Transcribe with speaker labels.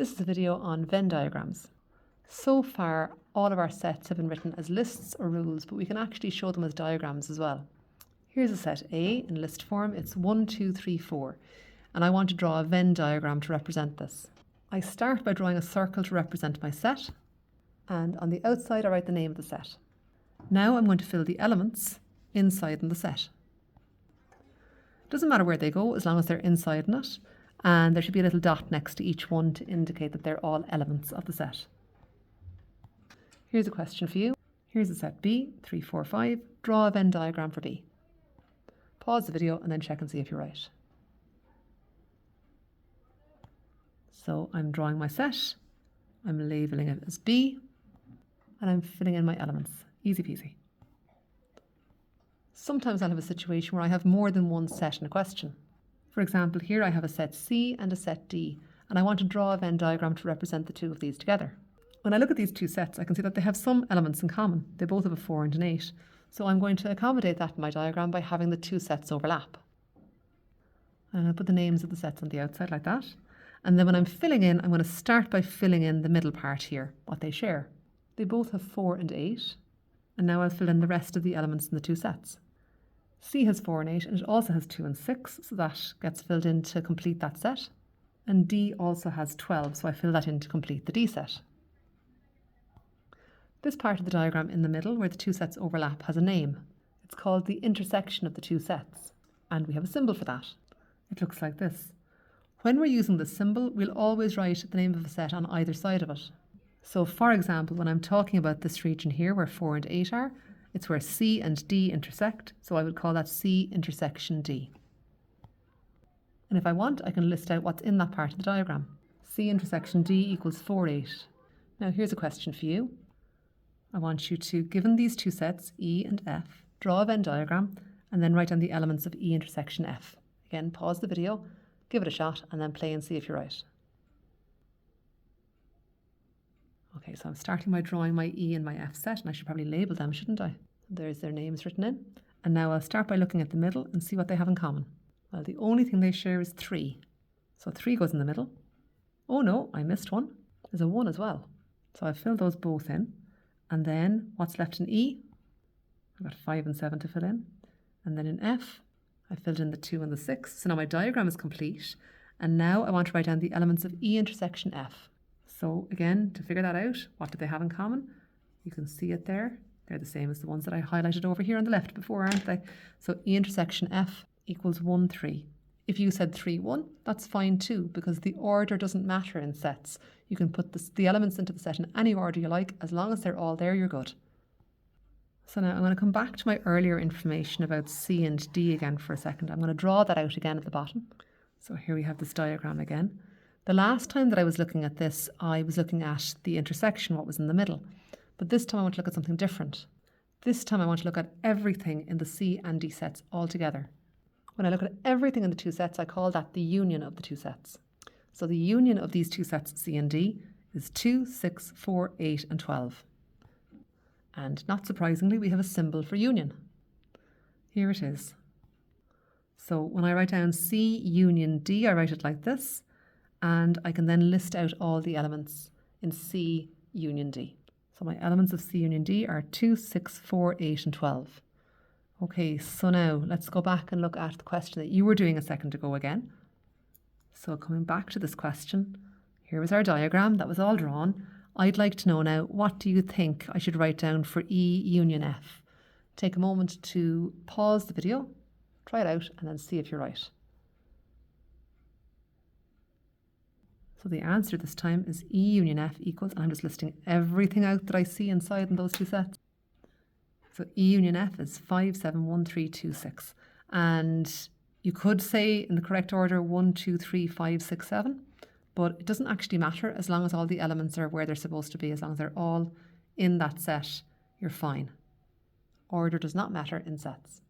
Speaker 1: This is a video on Venn diagrams. So far, all of our sets have been written as lists or rules, but we can actually show them as diagrams as well. Here's a set A in list form. It's 1, 2, 3, 4. And I want to draw a Venn diagram to represent this. I start by drawing a circle to represent my set. And on the outside, I write the name of the set. Now I'm going to fill the elements inside in the set. Doesn't matter where they go as long as they're inside in it. And there should be a little dot next to each one to indicate that they're all elements of the set. Here's a question for you. Here's a set B, 3, 4, 5. Draw a Venn diagram for B. Pause the video and then check and see if you're right. So I'm drawing my set, I'm labelling it as B, and I'm filling in my elements. Easy peasy. Sometimes I'll have a situation where I have more than one set in a question. For example, here I have a set C and a set D, and I want to draw a Venn diagram to represent the two of these together. When I look at these two sets, I can see that they have some elements in common. They both have a 4 and an 8. So I'm going to accommodate that in my diagram by having the two sets overlap. And I'll put the names of the sets on the outside like that. And then when I'm filling in, I'm going to start by filling in the middle part here, what they share. They both have 4 and 8. And now I'll fill in the rest of the elements in the two sets. C has 4 and 8, and it also has 2 and 6, so that gets filled in to complete that set. And D also has 12, so I fill that in to complete the D set. This part of the diagram in the middle, where the two sets overlap, has a name. It's called the intersection of the two sets, and we have a symbol for that. It looks like this. When we're using this symbol, we'll always write the name of a set on either side of it. So, for example, when I'm talking about this region here, where 4 and 8 are, it's where C and D intersect, so I would call that C intersection D. And if I want, I can list out what's in that part of the diagram. C intersection D equals 4, 8. Now here's a question for you. I want you to, given these two sets, E and F, draw a Venn diagram and then write down the elements of E intersection F. Again, pause the video, give it a shot, and then play and see if you're right. Okay, so I'm starting by drawing my E and my F set, and I should probably label them, shouldn't I? There's their names written in. And now I'll start by looking at the middle and see what they have in common. Well, the only thing they share is 3. So 3 goes in the middle. Oh no, I missed one. There's a 1 as well. So I've filled those both in. And then what's left in E? I've got 5 and 7 to fill in. And then in F, I filled in the 2 and the 6. So now my diagram is complete. And now I want to write down the elements of E intersection F. So again, to figure that out, what do they have in common? You can see it there. They're the same as the ones that I highlighted over here on the left before, aren't they? So E intersection F equals 1, 3. If you said 3, 1, that's fine too, because the order doesn't matter in sets. You can put the elements into the set in any order you like. As long as they're all there, you're good. So now I'm going to come back to my earlier information about C and D again for a second. I'm going to draw that out again at the bottom. So here we have this diagram again. The last time that I was looking at this, I was looking at the intersection, what was in the middle. But this time I want to look at something different. This time I want to look at everything in the C and D sets all together. When I look at everything in the two sets, I call that the union of the two sets. So the union of these two sets, C and D, is 2, 6, 4, 8, and 12. And not surprisingly, we have a symbol for union. Here it is. So when I write down C union D, I write it like this. And I can then list out all the elements in C union D. So my elements of C union D are 2, 6, 4, 8, and 12. Okay, so now let's go back and look at the question that you were doing a second ago again. So coming back to this question, here was our diagram, that was all drawn. I'd like to know now, what do you think I should write down for E union F? Take a moment to pause the video, try it out, and then see if you're right. So the answer this time is E union F equals, and I'm just listing everything out that I see inside in those two sets. So E union F is 5, 7, 1, 3, 2, 6. And you could say in the correct order 1, 2, 3, 5, 6, 7. But it doesn't actually matter as long as all the elements are where they're supposed to be. As long as they're all in that set, you're fine. Order does not matter in sets.